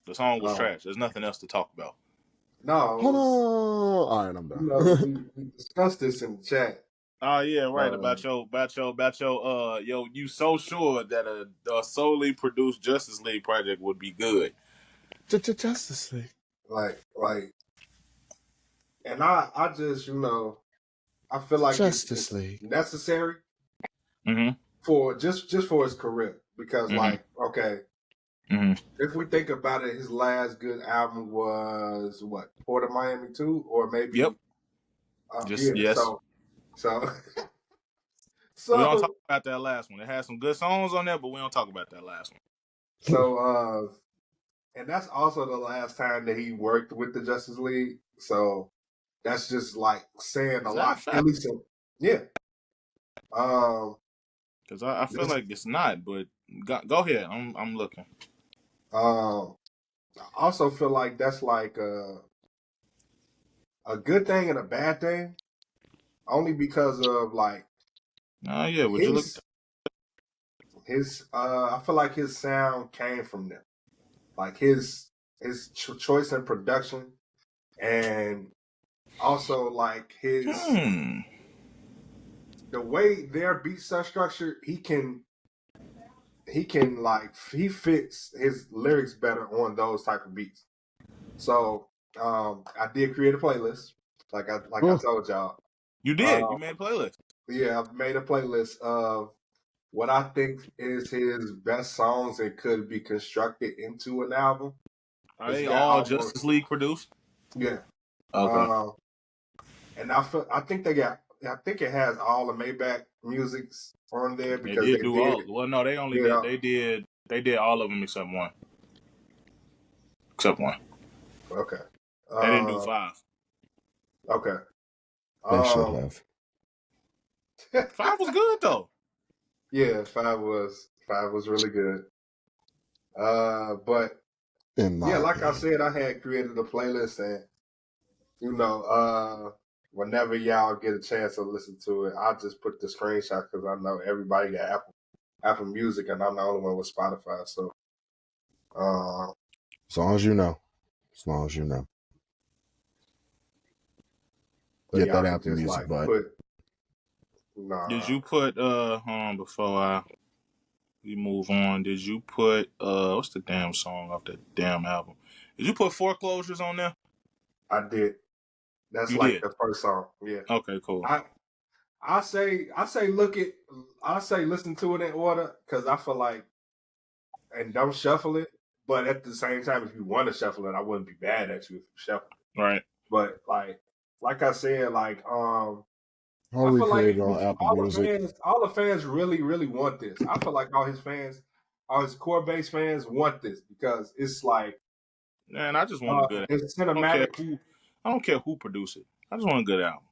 The song was trash. There's nothing else to talk about. No. Hold on. All right, I'm done. We discussed this in the chat. Oh yeah, right. About your you so sure that a solely produced Justice League project would be good. Justice League. Like, and I just, I feel like Justice it's League necessary for just for his career because, if we think about it, his last good album was what, Port of Miami 2, or maybe yes. So we don't talk about that last one. It had some good songs on there, but we don't talk about that last one. So and that's also the last time that he worked with the Justice League. So that's just like saying a lot. At least, yeah. Because I feel like it's not, but go ahead. I'm looking. I also feel like that's like a good thing and a bad thing, only because of like. Oh yeah, would you look? I feel like his sound came from them, like his choice in production, and also like his the way their beats are structured. He fits his lyrics better on those type of beats. So I did create a playlist, like I told y'all. You did. You made a playlist. Yeah, I've made a playlist of what I think is his best songs and could be constructed into an album. Are they all Justice League produced? Yeah. Okay. And I think it has all the Maybach musics on there because they did do all. Well, no, they only did. They did all of them except one. Okay. They didn't do 5. Okay. They should have. 5 was good though. Yeah, 5 was really good. But like I said, I had created a playlist, and whenever y'all get a chance to listen to it, I'll just put the screenshot because I know everybody got Apple Music, and I'm the only one with Spotify. So, as long as you know. Get that Apple Music, but. Did you put before we move on? Did you put what's the damn song off that damn album? Did you put Foreclosures on there? I did. That's the first song. Yeah. Okay, cool. I say listen to it in order because I feel like, and don't shuffle it. But at the same time, if you want to shuffle it, I wouldn't be bad at you if you shuffle it. Right. But like I said, I feel like all the fans really, really want this. I feel like all his core base fans want this because it's like, man, I just want a good. It's cinematic. I don't care who produce it. I just want a good album.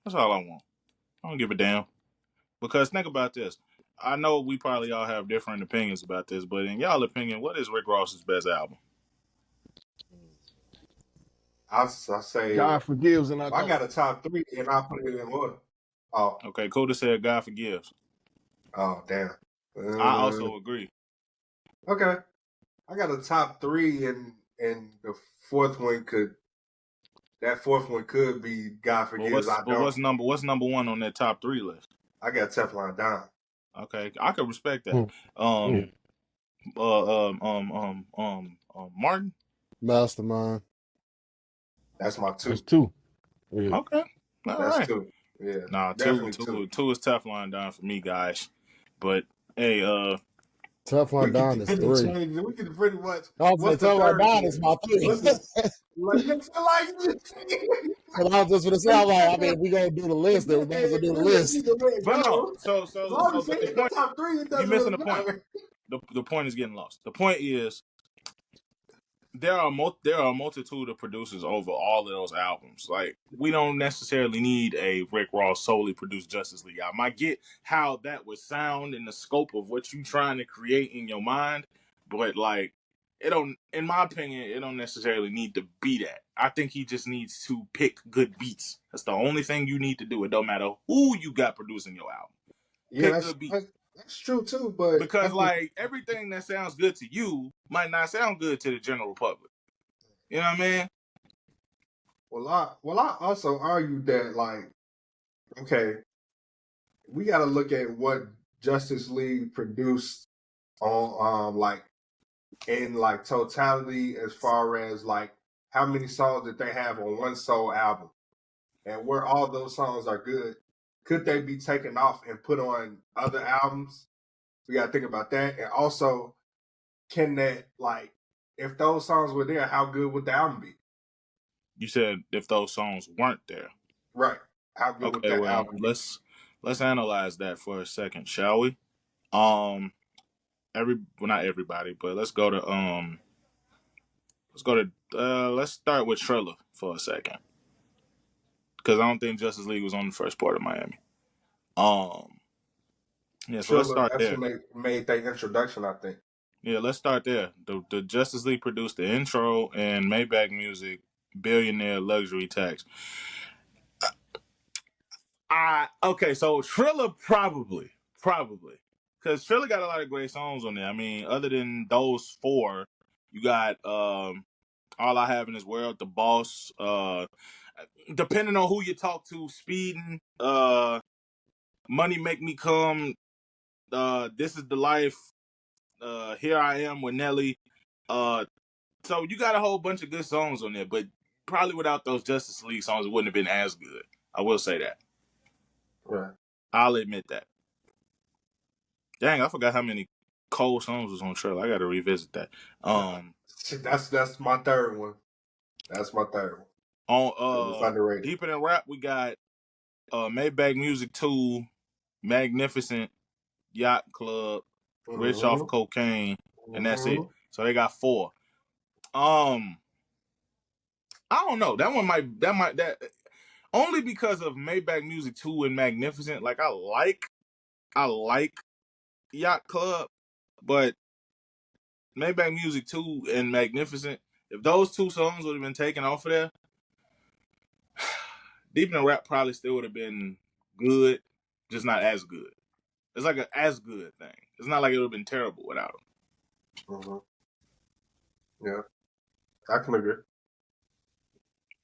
That's all I want. I don't give a damn. Because think about this. I know we probably all have different opinions about this, but in y'all opinion, what is Rick Ross's best album? I say God Forgives, and I got a top 3, and I'll put it in order. Oh, okay. Coda said God Forgives. Oh, damn. I also agree. Okay, I got a top 3, and the fourth one could be God Forgives. What's number 1 on that top 3 list? I got Teflon Don. Okay, I can respect that. Martin. Mastermind. That's my 2. That's 2. Yeah. Okay. That's 2. Yeah. Nah, 2 is Teflon Don for me, guys. But hey, Teflon Don is 3. We can pretty much. Teflon Don is my 3. And I was just gonna say, I mean, we gonna do the list. Then we might as well do the list. But no, so the top 3, you're missing the point. The point is getting lost. The point is there are a multitude of producers over all of those albums. Like, we don't necessarily need a Rick Ross solely produced Justice League album. I get how that would sound in the scope of what you're trying to create in your mind, but like, it don't, in my opinion, it don't necessarily need to be that. I think he just needs to pick good beats. That's the only thing you need to do. It don't matter who you got producing your album. Yeah, pick good beats. That's true too, but Because like everything that sounds good to you might not sound good to the general public. You know what I mean? well, I also argue that like, okay, we got to look at what Justice League produced on like in like totality as far as like how many songs that they have on one sole album and where all those songs are good. Could they be taken off and put on other albums? We got to think about that. And also, can that like if those songs were there, how good would the album be? You said if those songs weren't there. Right. How good would Okay, that well, album be? let's analyze that for a second, shall we? Not everybody, but let's start with Triller for a second. Because I don't think Justice League was on the first part of Miami. Yeah, so let's Triller start there. actually made that introduction, I think. Yeah, let's start there. The Justice League produced the intro and Maybach Music, Billionaire Luxury Tax. Okay, so Triller probably. Because Triller got a lot of great songs on there. I mean, other than those four, you got All I Have in This World, The Boss, depending on who you talk to, Speeding, Money Make Me Come, This Is the Life, Here I Am with Nelly. So you got a whole bunch of good songs on there, but probably without those Justice League songs, it wouldn't have been as good. I will say that. Right. I'll admit that. Dang, I forgot how many Cole songs was on Trailer. I got to revisit that. That's my third one. That's my third one. It's On underrated. Deeper Than Rap, we got Maybach Music 2, Magnificent, Yacht Club, Rich Off Cocaine, and that's it. So they got 4. I don't know. That only because of Maybach Music 2 and Magnificent. Like I like Yacht Club, but Maybach Music 2 and Magnificent, if those 2 songs would have been taken off of there, Deep in the Rap probably still would have been good, just not as good. It's like an as good thing. It's not like it would have been terrible without them. Yeah, I can agree.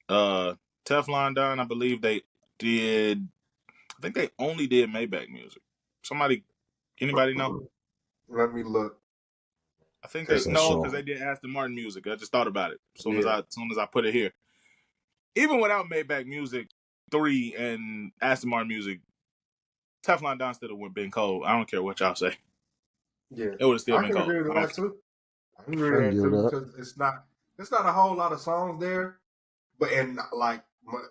Teflon Don, I believe they did. I think they only did Maybach Music. Anybody know? Let me look. I think because they did Aston Martin music. I just thought about it as soon as I put it here. Even without Maybach Music 3 and Aston Martin music, Teflon Don still would have been cold. I don't care what y'all say. Yeah, it would have still I been can cold. agree with that too. I can agree with that too because it's not a whole lot of songs there, but and like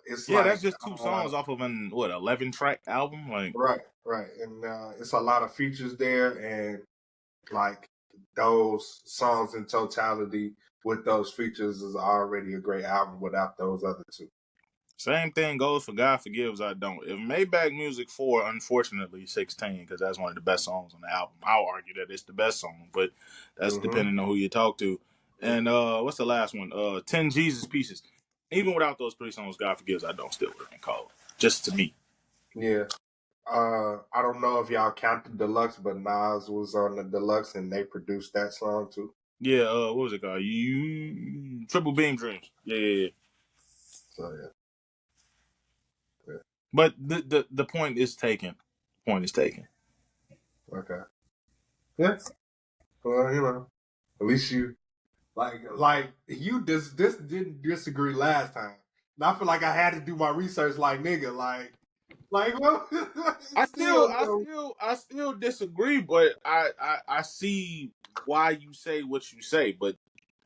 it's that's just 2 songs off of an 11-track album. Like right, and it's a lot of features there, and like those songs in totality with those features is already a great album without those other 2. Same thing goes for God Forgives I Don't. If Maybach Music 4, unfortunately 16, because that's one of the best songs on the album. I'll argue that it's the best song, but that's depending on who you talk to. And what's the last one? 10 Jesus Pieces. Even without those 3 songs, God Forgives I Don't still would have been cold. Just to me. Yeah. I don't know if y'all count the deluxe, but Nas was on the deluxe and they produced that song too. Yeah, what was it called? Triple Beam Dreams. Yeah. So yeah. But the point is taken. Okay. Yeah. Well, at least you like you this didn't disagree last time. And I feel like I had to do my research like nigga, like well, I still disagree, but I see why you say what you say. But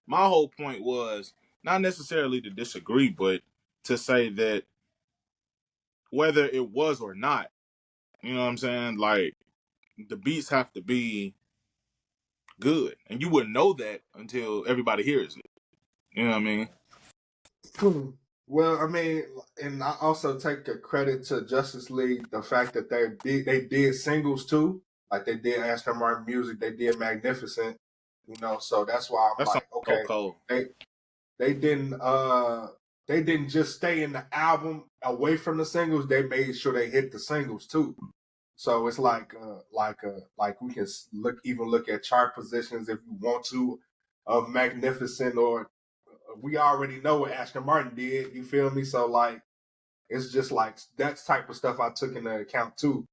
my whole point was not necessarily to disagree, but to say that whether it was or not, you know what I'm saying? Like the beats have to be good, and you wouldn't know that until everybody hears it. You know what I mean? Well, I mean, and I also take the credit to Justice League the fact that they did singles too, like they did Aston Martin music, they did Magnificent, so that's why I'm like, okay, so cold. They didn't just stay in the album away from the singles. They made sure they hit the singles too. So it's like we can look at chart positions if you want to of Magnificent, or we already know what Ashton Martin did. You feel me? So like it's just like that type of stuff I took into account too.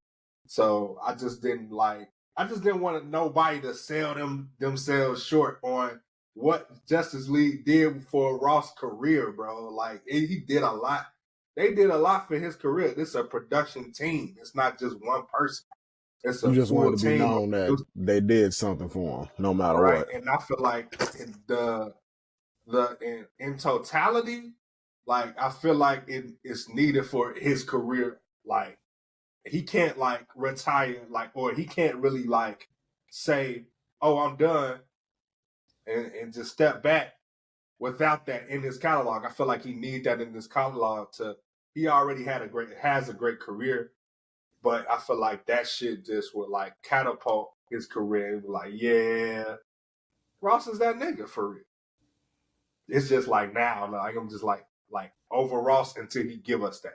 So I just didn't want nobody to sell themselves short on what Justice League did for Ross' career, bro. Like he did a lot. They did a lot for his career. This is a production team. It's not just one person. It's You a just full wanted to be team of known that producers, they did something for him, no matter right? what. And I feel like in totality, like I feel like it's needed for his career. Like he can't like retire, like, or he can't really like say, "Oh, I'm done," and just step back without that in his catalog. I feel like he needs that in his catalog to. He already has a great career, but I feel like that shit just would like catapult his career. Like, yeah, Ross is that nigga for real. It's just like now, like I'm just like over Ross until he give us that.